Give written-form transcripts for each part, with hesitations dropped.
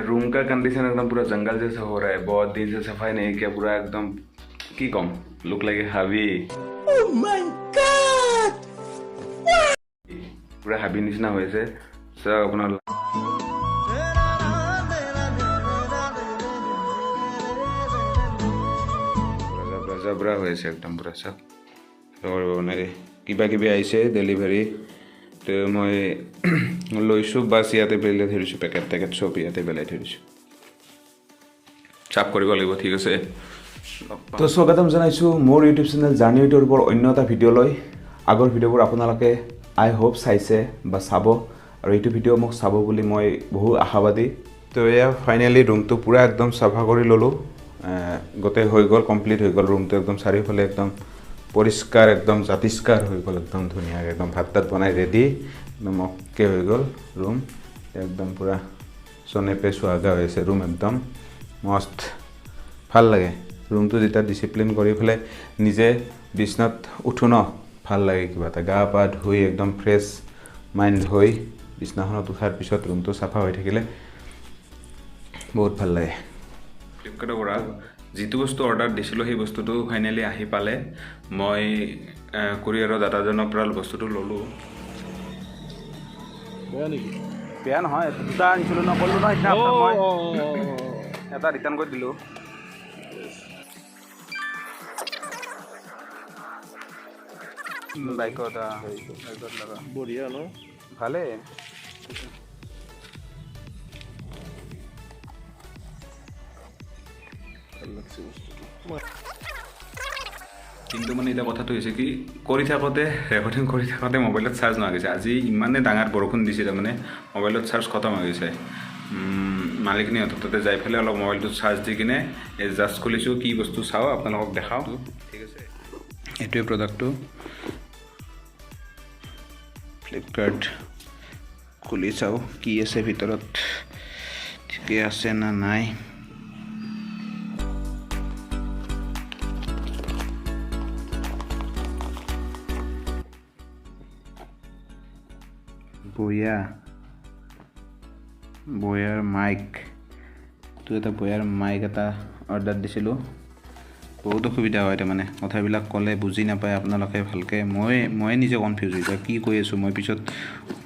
Room का condition एकदम पूरा जंगल जैसा हो रहा है। बहुत दिन से सफाई नहीं किया, पूरा एकदम की कम लुक लाइक हावी। ओह माय गॉड, पूरा हाबी निचिना হৈছে सब আপোনাৰ জাবৰা হৈছে একদম পুৰা সব মানে কিবা কিবি আহিছে ডেলিভাৰী তো মই লৈছোঁ বাছ ইয়াতে পেলাই থৈ দিছোঁ পেকেট টেকেট চব ইয়াতে পেলাই থৈ দিছোঁ চাপ কৰিব লাগিব ঠিক আছে তো স্বাগতম জনাইছোঁ মোৰ ইউটিউব চেনেল জাৰ্নি উইথৰ ওপৰত অন্য এটা ভিডিঅ' লৈ আগৰ ভিডিঅ'বোৰ আপোনালোকে আই হোপ চাইছে বা চাব আৰু এইটো ভিডিঅ' মোক চাব বুলি মই বহু আশাবাদী তো এয়া ফাইনেলি ৰুমটো পুৰা একদম চাফা কৰি ল'লোঁ গোটেই হৈ গ'ল কমপ্লিট হৈ গ'ল ৰুমটো একদম চাৰিওফালে একদম পৰিষ্কাৰ একদম জাতিষ্কাৰ হৈ গ'ল একদম ধুনীয়াকৈ একদম ভাত তাত বনাই ৰেডি একদম অ'কে হৈ গ'ল ৰুম একদম পুৰা চনেপে চুৱাগা হৈছে ৰুম একদম মস্ত ভাল লাগে ৰুমটো যেতিয়া ডিচিপ্লিন কৰি পেলাই নিজে বিছনাত উঠো ন ভাল লাগে কিবা এটা গা পা ধুই একদম ফ্ৰেছ মাইণ্ড হৈ বিছনাখনত উঠাৰ পিছত ৰুমটো চাফা হৈ থাকিলে বহুত ভাল লাগে ফ্লিপকাৰ্টৰ পৰা যিটো বস্তু অৰ্ডাৰ দিছিলোঁ সেই বস্তুটো ফাইনেলি আহি পালে মই কুৰিয়াৰৰ দাদাজনৰ পৰা বস্তুটো ল'লোঁ বেয়া নেকি বেয়া নহয় দুটা আনিছিলোঁ নক'লোঁ নহয় মই এটা ৰিটাৰ্ণ কৰি দিলোঁ বাইকত লগা বঢ়িয়া ন ভালে কিন্তু মানে এটা কথাটো হৈছে কি কৰি থাকোঁতে ৰেকৰ্ডিং কৰি থাকোঁতে মোবাইলত চাৰ্জ নোহোৱা গৈছে আজি ইমানে ডাঙৰ বৰষুণ দিছে তাৰমানে মোবাইলত চাৰ্জ খতম হৈ গৈছে মালিকনীহঁতৰ তাতে যাই পেলাই অলপ মোবাইলটো চাৰ্জ দি কিনে জাষ্ট খুলিছোঁ কি বস্তু চাওঁ আপোনালোকক দেখাওঁ ঠিক আছে এইটোৱে প্ৰডাক্টটো ফ্লিপকাৰ্ট খুলি চাওঁ কি আছে ভিতৰত ঠিকে আছে না নাই বয়াৰ মাইক তো এটা বয়াৰ মাইক এটা অৰ্ডাৰ দিছিলোঁ বহুত অসুবিধা হয় তাৰমানে কথাবিলাক ক'লে বুজি নাপায় আপোনালোকে ভালকৈ মই নিজে কনফিউজ হৈ যাওঁ কি কৈ আছোঁ মই পিছত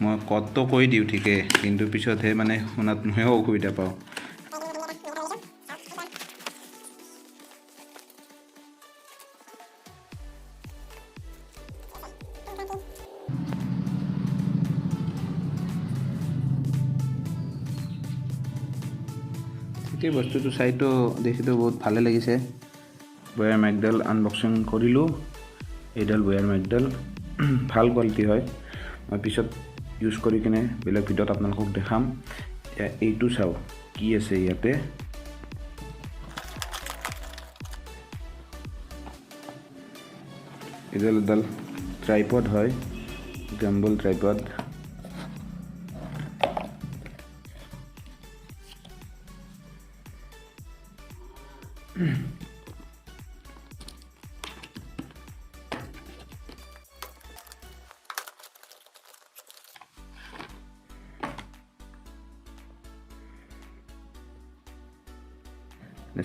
মই ক'ততো কৈ দিওঁ ঠিকে কিন্তু পিছতহে মানে শুনাত ময়ো অসুবিধা পাওঁ এই বস্তুটো চাইতো দেখিতো বহুত ভালে লাগিছে বয়াৰ মাইকডাল আনবক্সিং কৰিলোঁ এইডাল বয়াৰ মাইকডাল ভাল কোৱালিটি হয় মই পিছত ইউজ কৰি কিনে বেলেগ ভিডিঅ'ত আপোনালোকক দেখাম এইটো চাওঁ কি আছে ইয়াতে এডাল ট্ৰাইপড হয় গেম্বল ট্ৰাইপড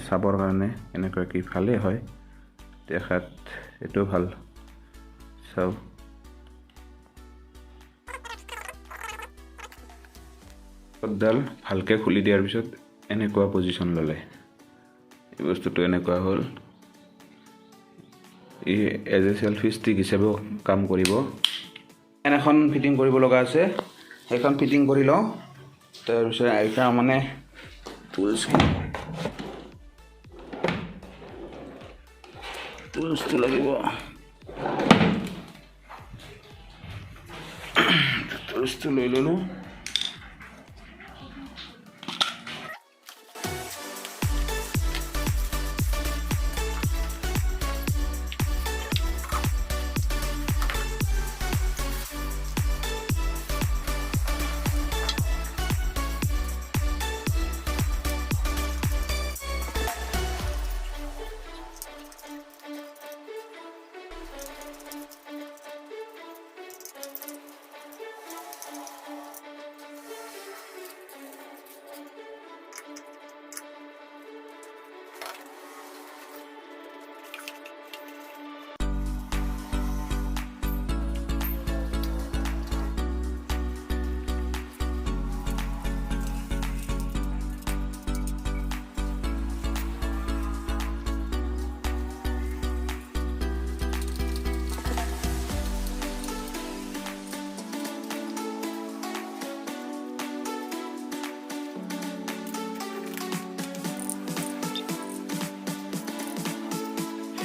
চাবৰ কাৰণে এনেকুৱা কি ভালেই হয় দেখাত এইটো ভাল চাওঁ ডাল ভালকৈ খুলি দিয়াৰ পিছত এনেকুৱা পজিশ্যন ল'লে এই বস্তুটো এনেকুৱা হ'ল ই এজ এ চেলফি ষ্টিক হিচাপেও কাম কৰিব ফেন এখন ফিটিং কৰিব লগা আছে সেইখন ফিটিং কৰি লওঁ তাৰপিছত আইতা মানে টুলছটো লাগিব টুলছটো লৈ ল'লোঁ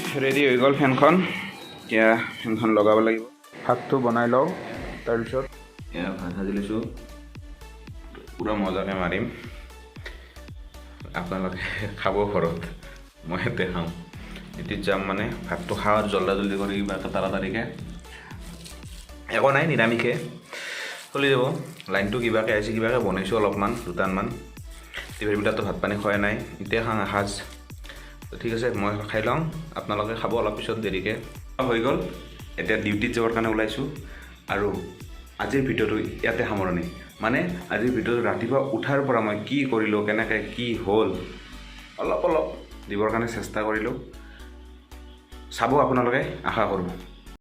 ৰেডি হৈ গ'ল ফেনখন এতিয়া ফেনখন লগাব লাগিব ভাতটো বনাই লওঁ তাৰপিছত এয়া ভাত সাজি লৈছোঁ পুৰা মজাকৈ মাৰিম আপোনালোকে খাব ঘৰত মই ইয়াতে খাওঁ এতিয়া যাম মানে ভাতটো খাওঁ জল্দি কৰি কিবা এটা তাড়াতাড়িকৈ একো নাই নিৰামিষে চলি যাব লাইনটো কিবাকৈ আহিছে কিবাকৈ বনাইছোঁ অলপমান দুটানমান টিভিবিলাকতো ভাত পানী খোৱাই নাই এতিয়া খাওঁ এসাঁজ ঠিক আছে মই খাই লওঁ আপোনালোকে খাব অলপ পিছত দেৰিকৈ হৈ গ'ল এতিয়া ডিউটিত যাবৰ কাৰণে ওলাইছোঁ আৰু আজিৰ ভিডিঅ'টো ইয়াতে সামৰণি মানে আজিৰ ভিডিঅ'টো ৰাতিপুৱা উঠাৰ পৰা মই কি কৰিলোঁ কেনেকৈ কি হ'ল অলপ দিবৰ কাৰণে চেষ্টা কৰিলোঁ চাব আপোনালোকে আশা কৰোঁ